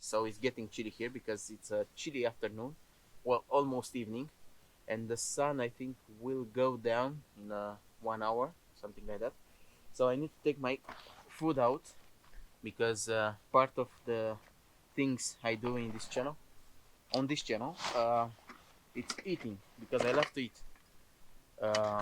so it's getting chilly here because it's a chilly afternoon, well, almost evening, and the sun I think will go down in 1 hour, something like that. So I need to take my food out because part of the things I do in this channel, on this channel, it's eating because I love to eat. Uh,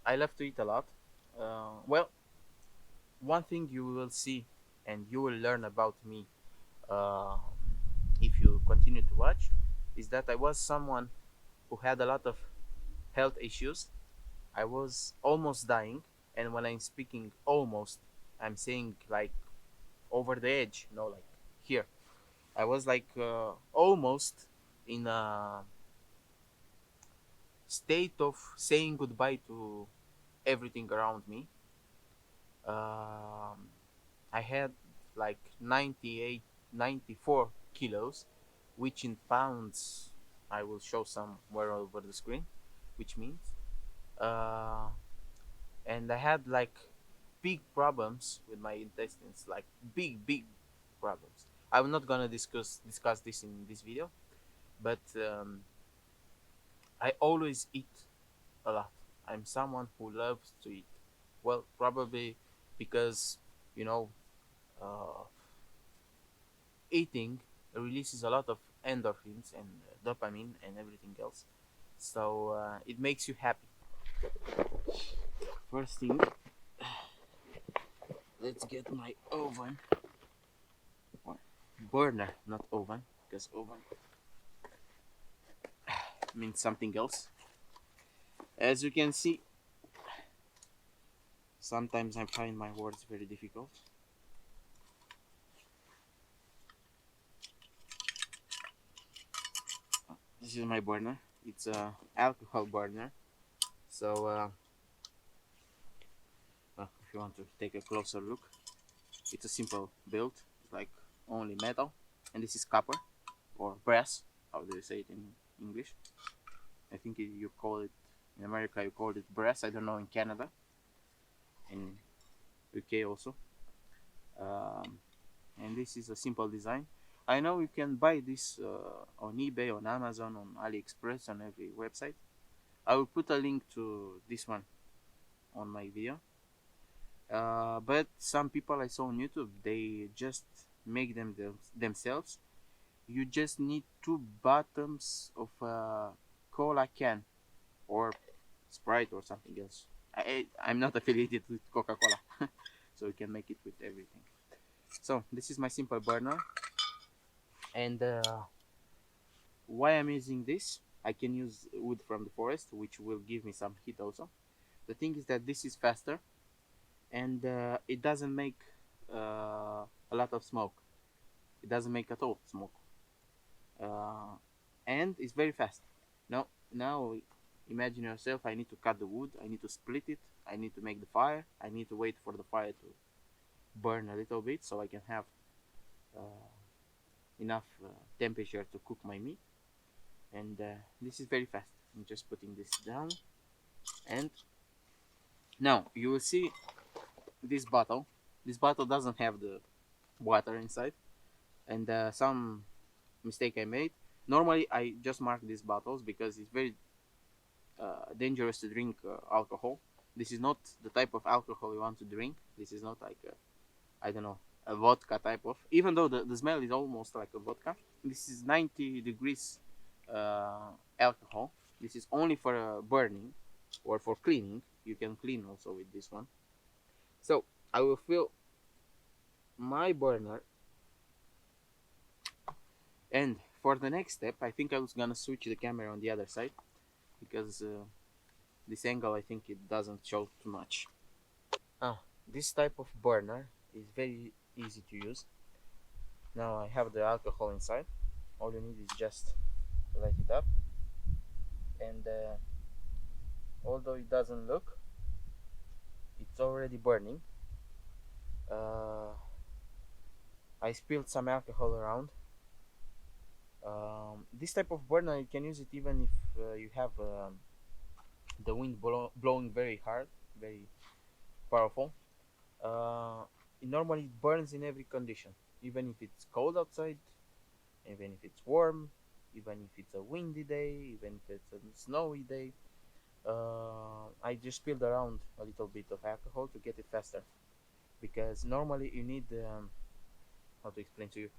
I love to eat a lot. Well, one thing you will see and you will learn about me uh, if you continue to watch is that I was someone who had a lot of health issues. I was almost dying, and when I'm speaking almost, I'm saying like over the edge, like here. I was like almost in a state of saying goodbye to everything around me. Um, I had like 98, 94 kilos, which in pounds I will show somewhere over the screen, which means. Uh, and I had like big problems with my intestines, like big problems. I'm not gonna discuss this in this video, but I always eat a lot. I'm someone who loves to eat. Well, probably because you know uh, eating releases a lot of endorphins and dopamine and everything else, so it makes you happy. First thing, let's get my oven, or burner, not oven, because oven means something else. As you can see, sometimes I find my words very difficult. This is my burner. It's a alcohol burner. So if you want to take a closer look, it's a simple build. It's like only metal, and this is copper or brass. How do you say it in English? I think you call it in America. You call it brass. I don't know in Canada, in UK also. Um, and this is a simple design. I know you can buy this on eBay, on Amazon, on AliExpress, on every website. I will put a link to this one on my video. But some people I saw on YouTube, they just make themselves. You just need two bottoms of a cola can or Sprite or something else. I'm not affiliated with Coca-Cola, so you can make it with everything. So this is my simple burner, and why I'm using this, I can use wood from the forest, which will give me some heat also. The thing is that this is faster, and it doesn't make a lot of smoke. It doesn't make at all smoke, uh, and it's very fast. Now imagine yourself. I need to cut the wood. I need to split it. I need to make the fire. I need to wait for the fire to burn a little bit so I can have uh, enough temperature to cook my meat. And this is very fast. I'm just putting this down, and now you will see this bottle. This bottle doesn't have the water inside, and some mistake I made. Normally, I just mark these bottles because it's very dangerous to drink alcohol. This is not the type of alcohol you want to drink. This is not like I don't know, a vodka type of. Even though the smell is almost like a vodka, this is 90 degrees alcohol. This is only for burning or for cleaning. You can clean also with this one. So I will fill my burner, and for the next step, I think I was gonna switch the camera on the other side because this angle I think it doesn't show too much. This type of burner is very easy to use. Now I have the alcohol inside. All you need is just light it up, and although it doesn't look, it's already burning. uh, I spilled some alcohol around. This type of burner, you can use it even if you have the wind blowing very hard, very powerful. it normally burns in every condition, even if it's cold outside, even if it's warm, even if it's a windy day, even if it's a snowy day. I just spilled around a little bit of alcohol to get it faster, because normally you need how to explain to you,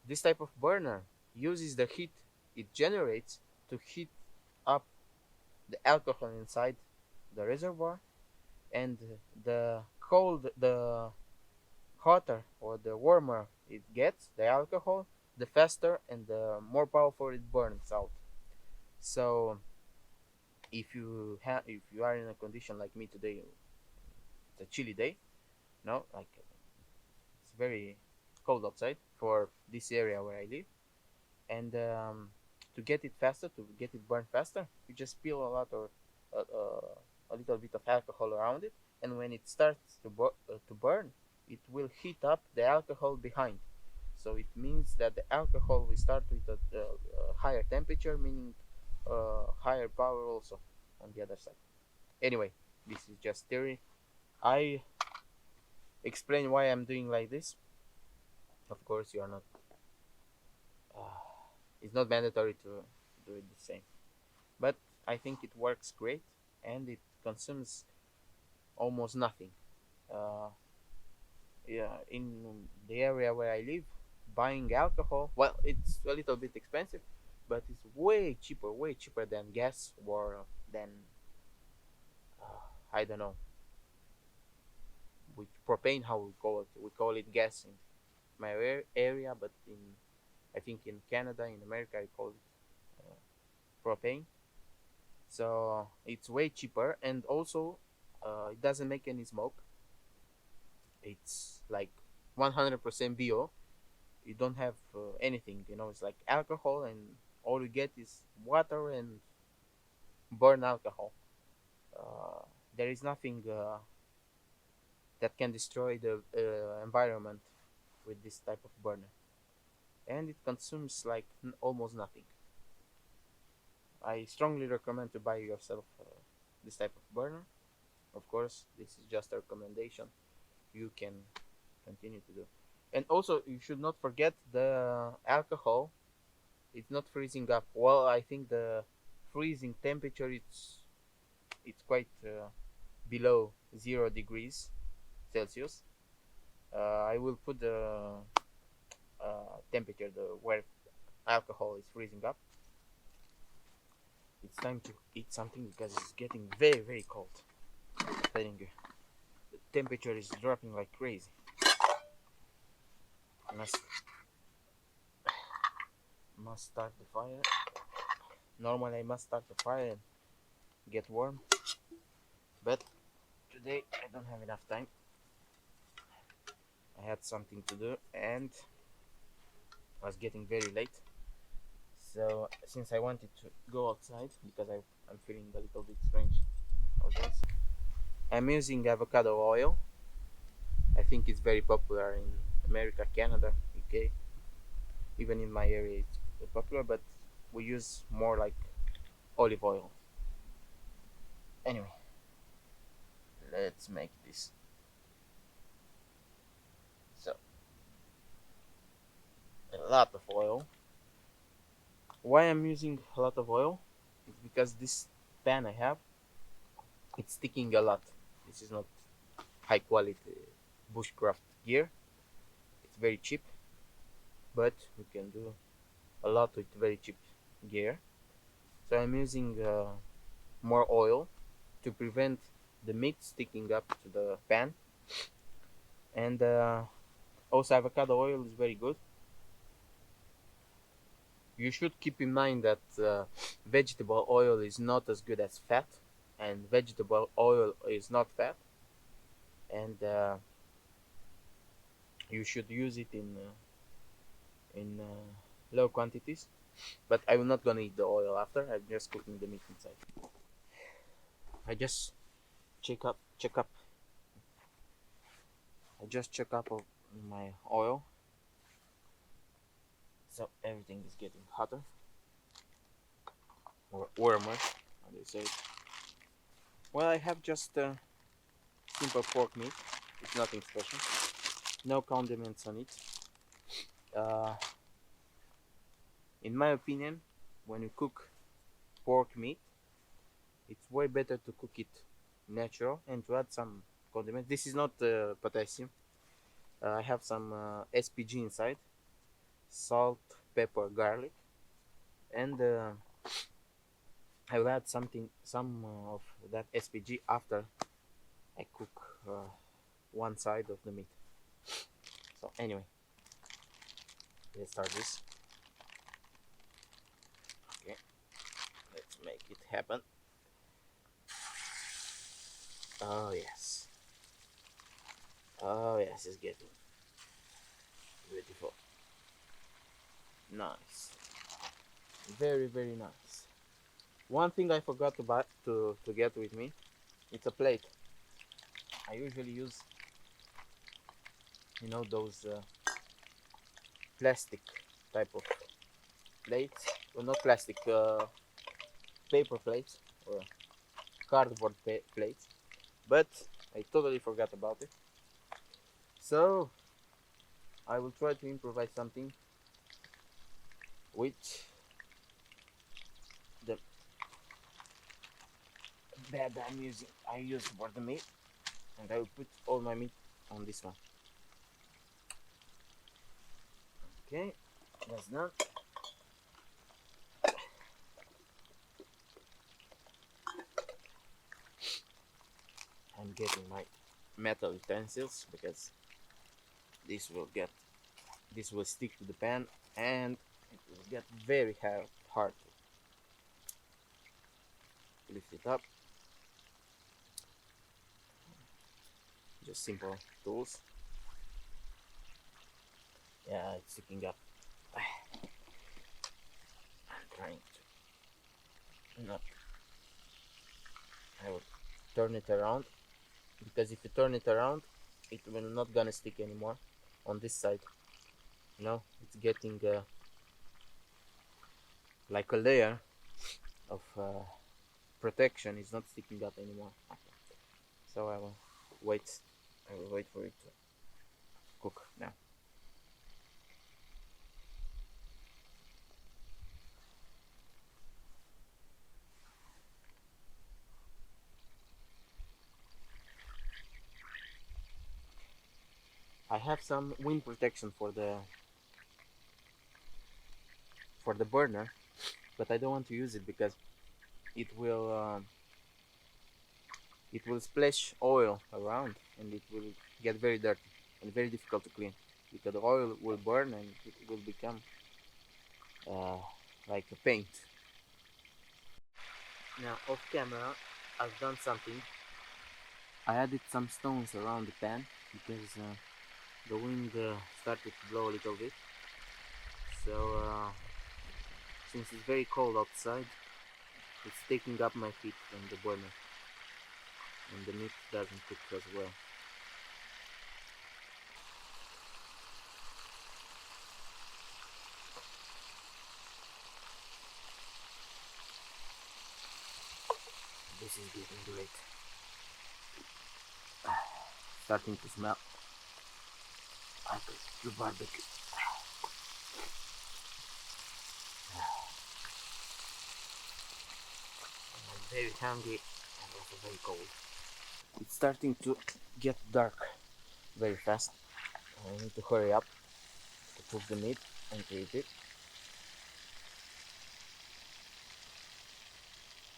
this type of burner uses the heat it generates to heat up the alcohol inside the reservoir, and the hotter or the warmer it gets, the alcohol, the faster and the more powerful it burns out. So if you are in a condition like me today, it's a chilly day, no, like it's very cold outside for this area where I live, and to get it faster, to get it burned faster, you just spill a little bit of alcohol around it, and when it starts to burn, it will heat up the alcohol behind. So it means that the alcohol will start with a higher temperature, meaning higher power also on the other side. Anyway, this is just theory. I explain why I'm doing like this. Of course, you are not. It's not mandatory to do it the same, but I think it works great, and it consumes almost nothing. Uh, yeah, in the area where I live, buying alcohol, well, it's a little bit expensive, but it's way cheaper than gas or than I don't know, with propane. How we call it? We call it gas in my area, but in I think in Canada, in America, I call it propane. So it's way cheaper, and also it doesn't make any smoke. It's like 100% bio. You don't have anything, it's like alcohol, and all you get is water and burn alcohol. uh, there is nothing that can destroy the environment with this type of burner, and it consumes like almost nothing. I strongly recommend to buy yourself this type of burner. Of course, this is just a recommendation. You can continue to do, and also you should not forget the alcohol. It's not freezing up. Well, I think the freezing temperature, it's quite below 0 degrees Celsius. I will put the temperature where alcohol is freezing up. It's time to eat something because it's getting very cold. Telling you, the temperature is dropping like crazy. Must must start the fire. Normally I must start the fire and get warm, but today I don't have enough time. I had something to do and it was getting very late. So since I wanted to go outside because I'm feeling a little bit strange nowadays, I'm using avocado oil. I think it's very popular in America, Canada, UK. Even in my area, it's popular, but we use more like olive oil. Anyway, let's make this. So, a lot of oil. Why I'm using a lot of oil is because this pan I have, it's sticking a lot. This is not high quality bushcraft gear. It's very cheap, but we can do a lot with very cheap gear. So I'm using more oil to prevent the meat sticking up to the pan, and also avocado oil is very good. You should keep in mind that vegetable oil is not as good as fat, and vegetable oil is not fat, and you should use it in low quantities. But I'm not gonna eat the oil after. I'm just cooking the meat inside. I just check up. I just check up of my oil, so everything is getting hotter or warmer, how they say it. Well, I have just simple pork meat. It's nothing special. no condiments on it. Uh, in my opinion, when you cook pork meat, it's way better to cook it natural and to add some condiments. This is not potassium. I have some SPG inside, salt, pepper, garlic, and I will add some of that SPG after I cook one side of the meat. So anyway, let's start this. Okay, let's make it happen. Oh yes, oh yes, it's getting beautiful. Nice, very very nice. One thing I forgot to buy to get with me, it's a plate. I usually use, those plastic type of plates, well, not plastic, paper plates or cardboard plates, but I totally forgot about it. So I will try to improvise something with the bed I use for the meat, and I will put all my meat on this one. Okay, that's done. I'm getting my metal utensils because this will get this will stick to the pan and it will get very hard to lift it up. Just simple tools. Yeah, it's sticking up. I'm trying to not. I will turn it around because if you turn it around, it will not gonna stick anymore on this side. It's getting like a layer of protection. It's not sticking up anymore. Okay. So I will wait. I will wait for it to cook now. I have some wind protection for the burner, but I don't want to use it because it will um, it will splash oil around and it will get very dirty and very difficult to clean because the oil will burn and it will become uh, like a paint. Now off camera, I've done something. I added some stones around the pan because the wind started to blow a little bit. So since it's very cold outside, it's taking up my feet from the burner, and the meat doesn't cook as well. This is getting great. Starting to smell like the barbecue. I'm very hungry and also very cold. It's starting to get dark very fast. I need to hurry up to cook the meat and to eat it.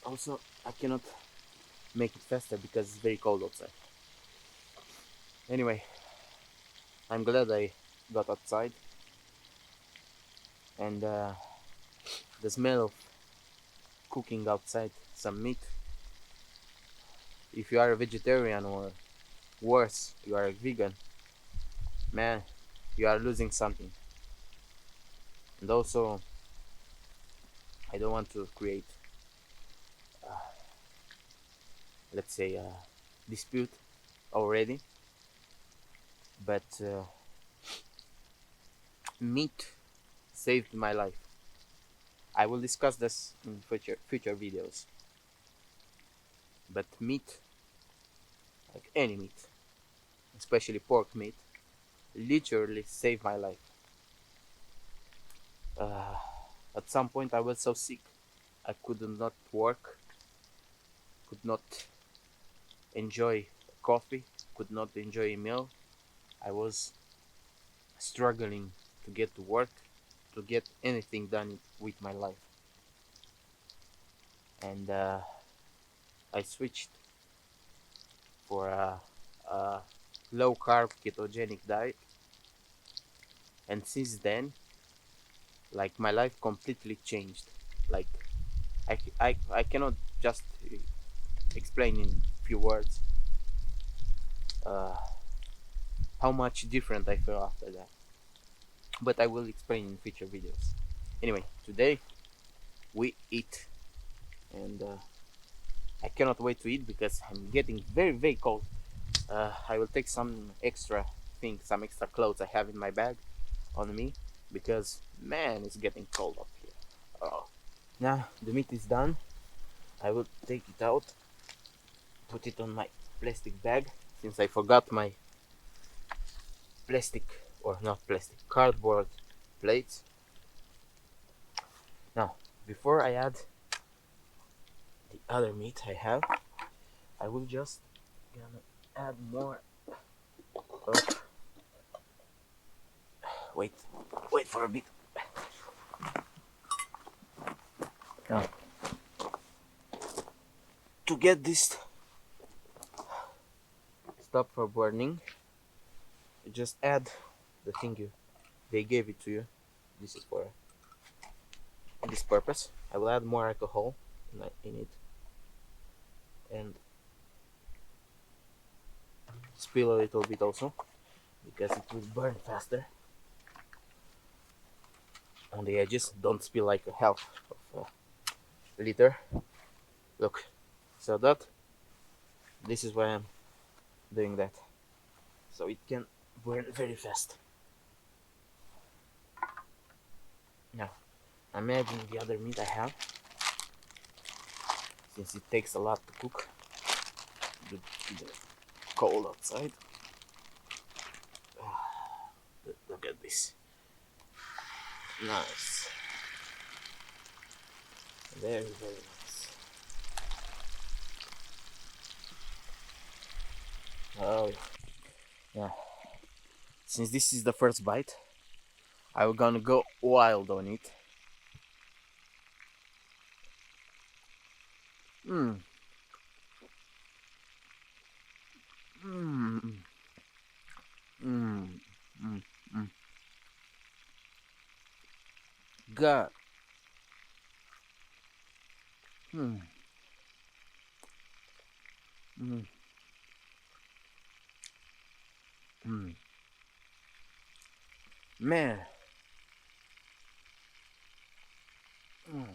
Also, I cannot make it faster because it's very cold outside. Anyway, I'm glad I got outside, and the smell of cooking outside some meat, if you are a vegetarian or worse, you are a vegan, man, you are losing something. And also, I don't want to create, let's say, a dispute already, but meat saved my life. I will discuss this in future videos. But meat, like any meat, especially pork meat, literally saved my life. Uh, at some point, I was so sick, I could not work, could not enjoy coffee, could not enjoy a meal. I was struggling to get to work, to get anything done with my life. And I switched for a low carb ketogenic diet. And since then, like, my life completely changed. Like, I cannot just explain in few words uh, how much different I feel after that. But I will explain in future videos. Anyway, today we eat, and I cannot wait to eat because I'm getting very very cold. I will take some extra things, some extra clothes I have in my bag on me because man, it's getting cold up here. Oh. Now the meat is done. I will take it out, put it on my plastic bag since I forgot my plastic, or not plastic, cardboard plates. Now, before I add the other meat I have, I will just gonna add more of, wait for a bit. Now, to get this stop for burning, you just add the thing they gave it to you. This is for this purpose. I will add more alcohol in it and spill a little bit also because it will burn faster on the edges. Don't spill like a half of a liter. Look, so that this is why I'm doing that, so it can burn very fast. Now I'm adding the other meat I have since it takes a lot to cook. The cold outside. Look at this. Nice. Very, very nice. Oh, yeah. Since this is the first bite, I'm gonna go wild on it. Mmm. Mmm. Mmm. Mmm. Mmm. God. Mmm. Mmm. Mmm. Man. Mmm.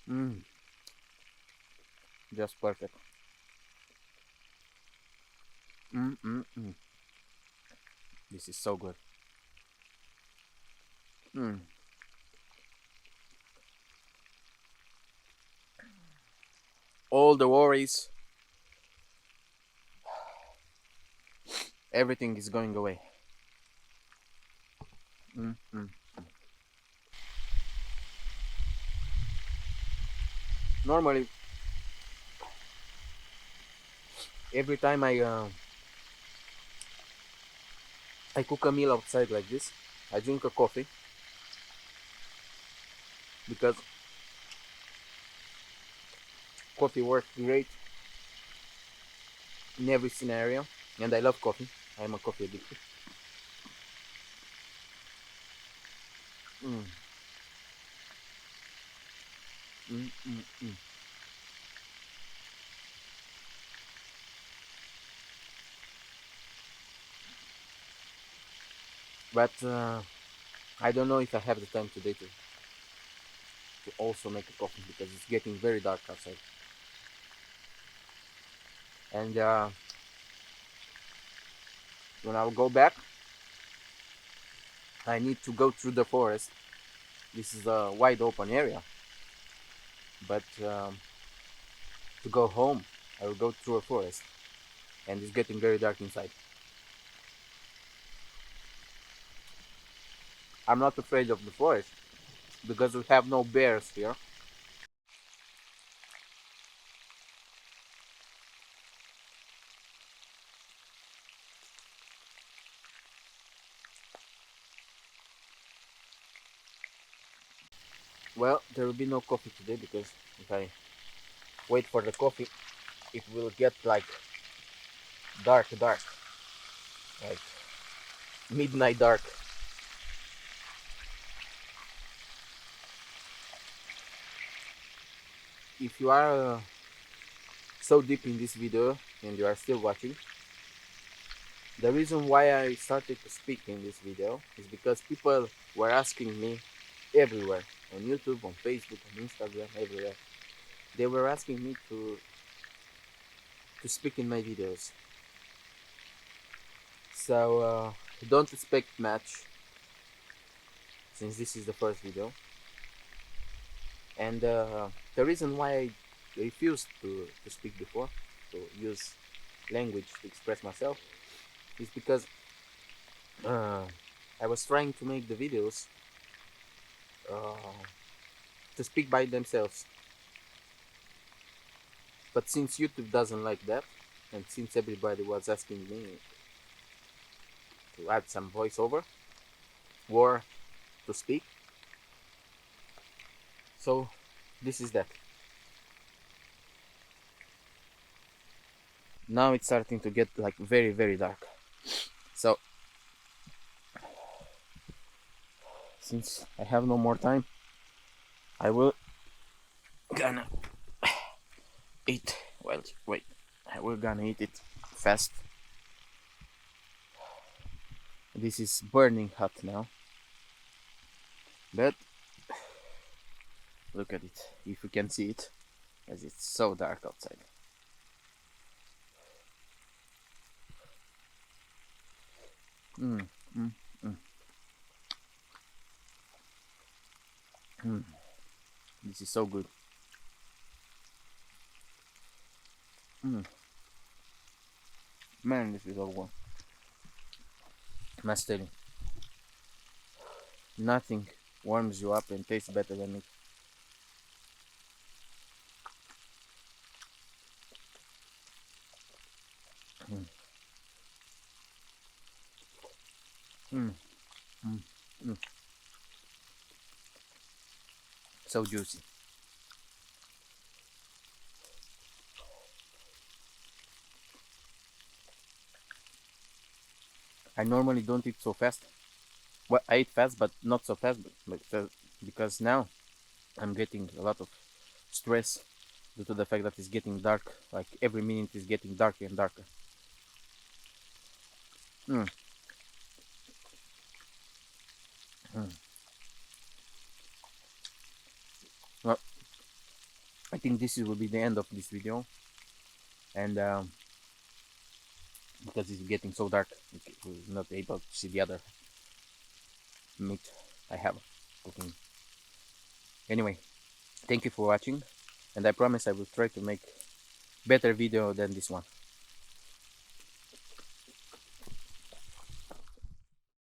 Mmm. Just perfect. Mmm. Mmm. Mmm. This is so good. Mmm. All the worries, everything is going away. Mm, mm. Normally, every time I cook a meal outside like this, I drink a coffee because coffee works great in every scenario, and I love coffee. I'm a coffee addict. Mm. Mm, mm, mm. But I don't know if I have the time today to also make a coffee because it's getting very dark outside. And when I'll go back, I need to go through the forest. This is a wide open area, but to go home, I will go through a forest, and it's getting very dark inside. I'm not afraid of the forest because we have no bears here. Well, there will be no coffee today because if I wait for the coffee, it will get like dark, like midnight dark. If you are so deep in this video and you are still watching, the reason why I started to speak in this video is because people were asking me everywhere, on YouTube, on Facebook, on Instagram, everywhere. They were asking me to speak in my videos. So don't expect much since this is the first video. And the reason why I refused to speak before, to use language to express myself, is because uh, I was trying to make the videos uh, to speak by themselves. But since YouTube doesn't like that, and since everybody was asking me to add some voiceover or to speak, so this is that. Now it's starting to get like very dark. So since I have no more time, I will gonna eat. Well, wait, I will gonna eat it fast. This is burning hot now, but look at it, if you can see it, as it's so dark outside. Mm, mm, mm, mm. This is so good. Mm. Man, this is so good. Must tell you, nothing warms you up and tastes better than it. Mm. Mm. Mm. Mm. So juicy. I normally don't eat so fast. Well, I eat fast, but not so fast, because now I'm getting a lot of stress due to the fact that it's getting dark. Like every minute is getting darker and darker. Mm. Mm. Well, I think this will be the end of this video, and because it's getting so dark, we're not able to see the other meat I have cooking. Anyway, thank you for watching, and I promise I will try to make better video than this one.